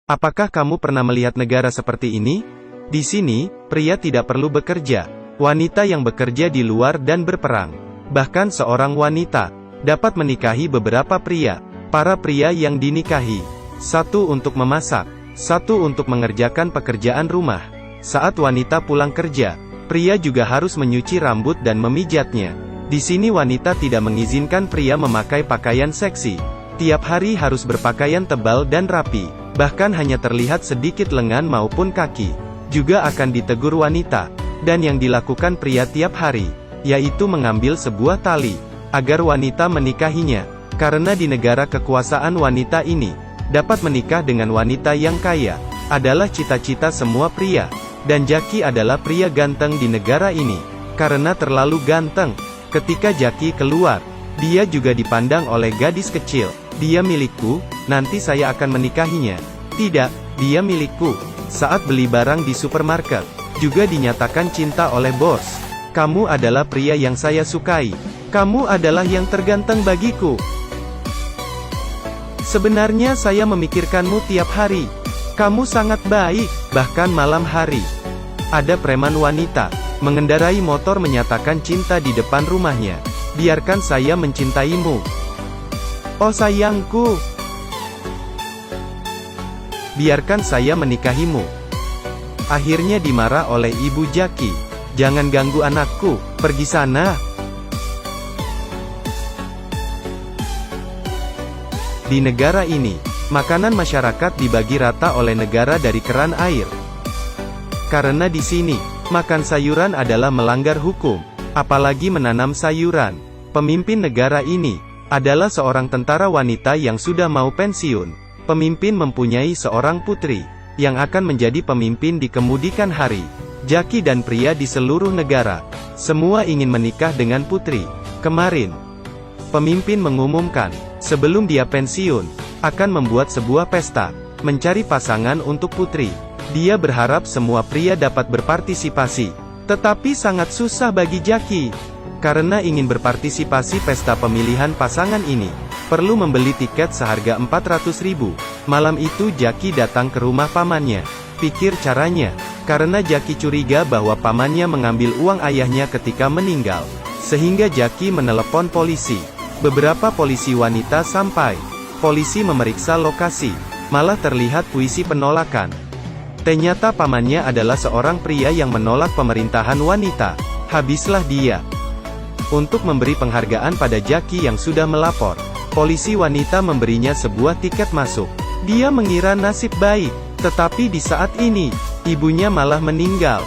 Apakah kamu pernah melihat negara seperti ini? Di sini, pria tidak perlu bekerja. Wanita yang bekerja di luar dan berperang. Bahkan seorang wanita dapat menikahi beberapa pria. Para pria yang dinikahi, satu untuk memasak, satu untuk mengerjakan pekerjaan rumah. Saat wanita pulang kerja, pria juga harus menyuci rambut dan memijatnya. Di sini wanita tidak mengizinkan pria memakai pakaian seksi. Tiap hari harus berpakaian tebal dan rapi. Bahkan hanya terlihat sedikit lengan maupun kaki. Juga akan ditegur wanita. Dan yang dilakukan pria tiap hari, yaitu mengambil sebuah tali, agar wanita menikahinya. Karena di negara kekuasaan wanita ini, dapat menikah dengan wanita yang kaya, adalah cita-cita semua pria. Dan Jaki adalah pria ganteng di negara ini. Karena terlalu ganteng, ketika Jaki keluar, dia juga dipandang oleh gadis kecil. Dia milikku, nanti saya akan menikahinya. Tidak, dia milikku. Saat beli barang di supermarket, juga dinyatakan cinta oleh bos. Kamu adalah pria yang saya sukai. Kamu adalah yang terganteng bagiku. Sebenarnya saya memikirkanmu tiap hari. Kamu sangat baik, bahkan malam hari. Ada preman wanita, mengendarai motor menyatakan cinta di depan rumahnya. Biarkan saya mencintaimu. Oh sayangku. Biarkan saya menikahimu. Akhirnya dimarah oleh ibu Jaki. Jangan ganggu anakku, pergi sana. Di negara ini, makanan masyarakat dibagi rata oleh negara dari keran air. Karena di sini, makan sayuran adalah melanggar hukum, apalagi menanam sayuran. Pemimpin negara ini adalah seorang tentara wanita yang sudah mau pensiun. Pemimpin mempunyai seorang putri yang akan menjadi pemimpin di kemudian hari. Jaki dan pria di seluruh negara semua ingin menikah dengan putri. Kemarin, pemimpin mengumumkan sebelum dia pensiun akan membuat sebuah pesta mencari pasangan untuk putri. Dia berharap semua pria dapat berpartisipasi, tetapi sangat susah bagi Jaki. Karena ingin berpartisipasi pesta pemilihan pasangan ini, perlu membeli tiket seharga 400.000. Malam itu Jaki datang ke rumah pamannya. Pikir caranya, karena Jaki curiga bahwa pamannya mengambil uang ayahnya ketika meninggal. Sehingga Jaki menelepon polisi. Beberapa polisi wanita sampai. Polisi memeriksa lokasi. Malah terlihat puisi penolakan. Ternyata pamannya adalah seorang pria yang menolak pemerintahan wanita. Habislah dia. Untuk memberi penghargaan pada Jaki yang sudah melapor, polisi wanita memberinya sebuah tiket masuk. Dia mengira nasib baik, tetapi di saat ini, ibunya malah meninggal.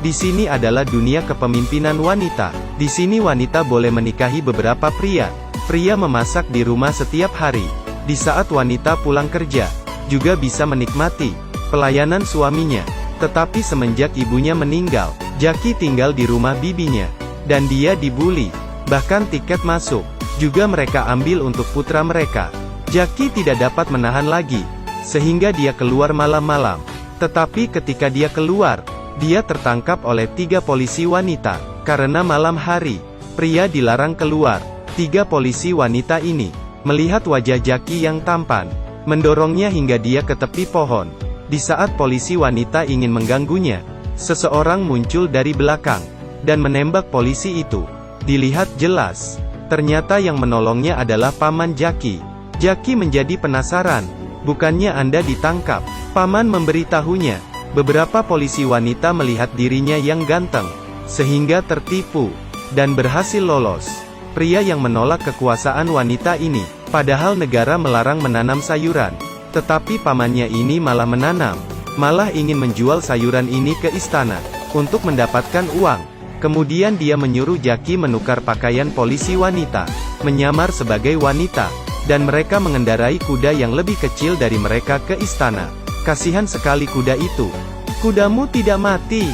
Di sini adalah dunia kepemimpinan wanita. Di sini wanita boleh menikahi beberapa pria. Pria memasak di rumah setiap hari. Di saat wanita pulang kerja, juga bisa menikmati pelayanan suaminya. Tetapi semenjak ibunya meninggal, Jaki tinggal di rumah bibinya. Dan dia dibully. Bahkan tiket masuk juga mereka ambil untuk putra mereka. Jaki tidak dapat menahan lagi, sehingga dia keluar malam-malam. Tetapi ketika dia keluar, dia tertangkap oleh 3 polisi wanita. Karena malam hari, pria dilarang keluar. 3 polisi wanita ini melihat wajah Jaki yang tampan, mendorongnya hingga dia ke tepi pohon. Di saat polisi wanita ingin mengganggunya, seseorang muncul dari belakang dan menembak polisi itu. Dilihat jelas, ternyata yang menolongnya adalah paman Jaki. Jaki menjadi penasaran. Bukannya Anda ditangkap? Paman memberitahunya. Beberapa polisi wanita melihat dirinya yang ganteng, sehingga tertipu, dan berhasil lolos. Pria yang menolak kekuasaan wanita ini, padahal negara melarang menanam sayuran. Tetapi pamannya ini malah menanam, malah ingin menjual sayuran ini ke istana, untuk mendapatkan uang. Kemudian dia menyuruh Jaki menukar pakaian polisi wanita, menyamar sebagai wanita, dan mereka mengendarai kuda yang lebih kecil dari mereka ke istana. Kasihan sekali kuda itu. Kudamu tidak mati.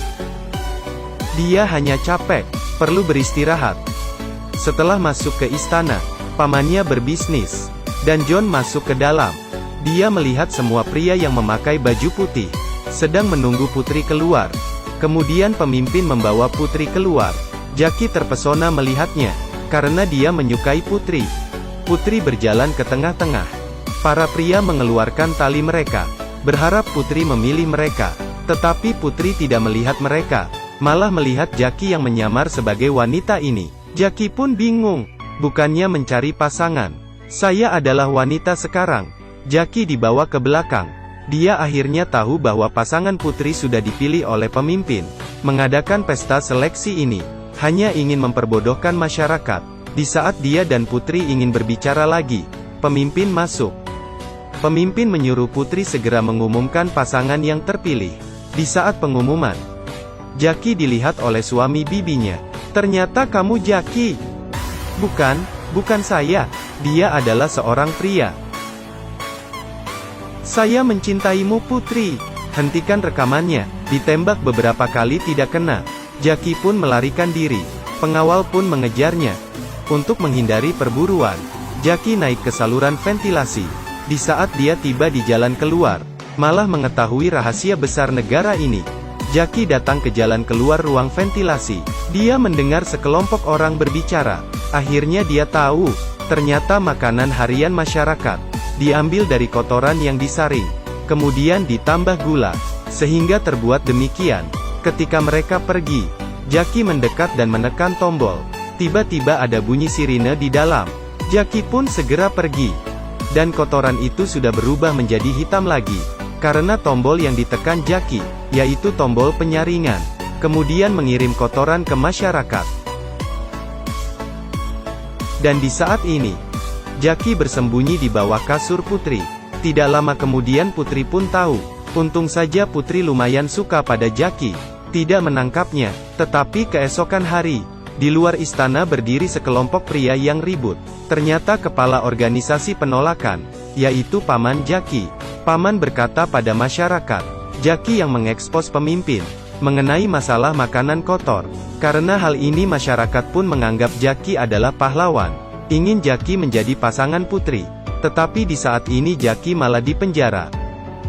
Dia hanya capek, perlu beristirahat. Setelah masuk ke istana, pamannya berbisnis, dan John masuk ke dalam. Dia melihat semua pria yang memakai baju putih, sedang menunggu putri keluar. Kemudian pemimpin membawa putri keluar. Jaki terpesona melihatnya, karena dia menyukai putri. Putri berjalan ke tengah-tengah. Para pria mengeluarkan tali mereka, berharap Putri memilih mereka. Tetapi Putri tidak melihat mereka, malah melihat Jaki yang menyamar sebagai wanita ini. Jaki pun bingung, bukannya mencari pasangan. Saya adalah wanita sekarang. Jaki dibawa ke belakang. Dia akhirnya tahu bahwa pasangan Putri sudah dipilih oleh pemimpin. Mengadakan pesta seleksi ini hanya ingin memperbodohkan masyarakat. Di saat dia dan Putri ingin berbicara lagi, pemimpin masuk. Pemimpin menyuruh Putri segera mengumumkan pasangan yang terpilih. Di saat pengumuman, Jaki dilihat oleh suami bibinya. Ternyata kamu Jaki. Bukan saya. Dia adalah seorang pria. Saya mencintaimu Putri. Hentikan rekamannya. Ditembak beberapa kali tidak kena. Jaki pun melarikan diri. Pengawal pun mengejarnya. Untuk menghindari perburuan, Jaki naik ke saluran ventilasi. Di saat dia tiba di jalan keluar, malah mengetahui rahasia besar negara ini. Jaki datang ke jalan keluar ruang ventilasi. Dia mendengar sekelompok orang berbicara. Akhirnya dia tahu, ternyata makanan harian masyarakat diambil dari kotoran yang disaring, kemudian ditambah gula, sehingga terbuat demikian. Ketika mereka pergi, Jaki mendekat dan menekan tombol. Tiba-tiba ada bunyi sirine di dalam. Jaki pun segera pergi. Dan kotoran itu sudah berubah menjadi hitam lagi. Karena tombol yang ditekan Jaki, yaitu tombol penyaringan, kemudian mengirim kotoran ke masyarakat. Dan di saat ini, Jaki bersembunyi di bawah kasur Putri. Tidak lama kemudian Putri pun tahu. Untung saja Putri lumayan suka pada Jaki. Tidak menangkapnya. Tetapi keesokan hari, di luar istana berdiri sekelompok pria yang ribut. Ternyata kepala organisasi penolakan, yaitu Paman Jaki. Paman berkata pada masyarakat, Jaki yang mengekspos pemimpin mengenai masalah makanan kotor. Karena hal ini masyarakat pun menganggap Jaki adalah pahlawan. Ingin Jaki menjadi pasangan Putri. Tetapi di saat ini Jaki malah dipenjara.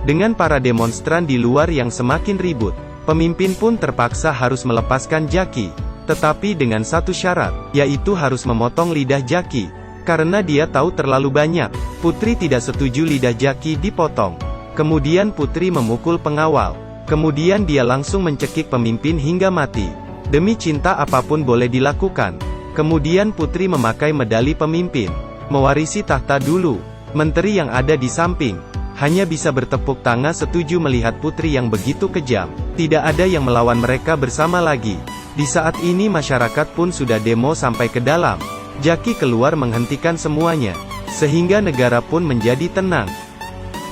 Dengan para demonstran di luar yang semakin ribut, pemimpin pun terpaksa harus melepaskan Jaki. Tetapi dengan satu syarat, yaitu harus memotong lidah Jaki. Karena dia tahu terlalu banyak, Putri tidak setuju lidah Jaki dipotong. Kemudian Putri memukul pengawal. Kemudian dia langsung mencekik pemimpin hingga mati. Demi cinta apapun boleh dilakukan. Kemudian Putri memakai medali pemimpin, mewarisi tahta dulu. Menteri yang ada di samping hanya bisa bertepuk tangan setuju melihat Putri yang begitu kejam. Tidak ada yang melawan mereka bersama lagi. Di saat ini masyarakat pun sudah demo sampai ke dalam. Jaki keluar menghentikan semuanya, sehingga negara pun menjadi tenang.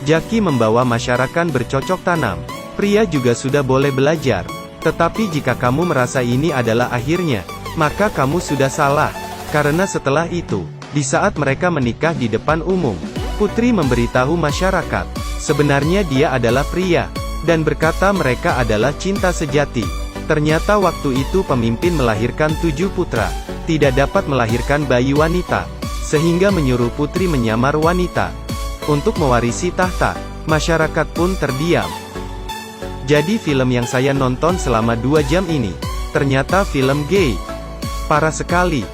Jaki membawa masyarakat bercocok tanam. Pria juga sudah boleh belajar. Tetapi jika kamu merasa ini adalah akhirnya, maka kamu sudah salah. Karena setelah itu, di saat mereka menikah di depan umum, Putri memberitahu masyarakat, sebenarnya dia adalah pria, dan berkata mereka adalah cinta sejati. Ternyata waktu itu pemimpin melahirkan 7 putra, tidak dapat melahirkan bayi wanita, sehingga menyuruh Putri menyamar wanita, untuk mewarisi tahta. Masyarakat pun terdiam. Jadi film yang saya nonton selama 2 jam ini, ternyata film gay. Parah sekali.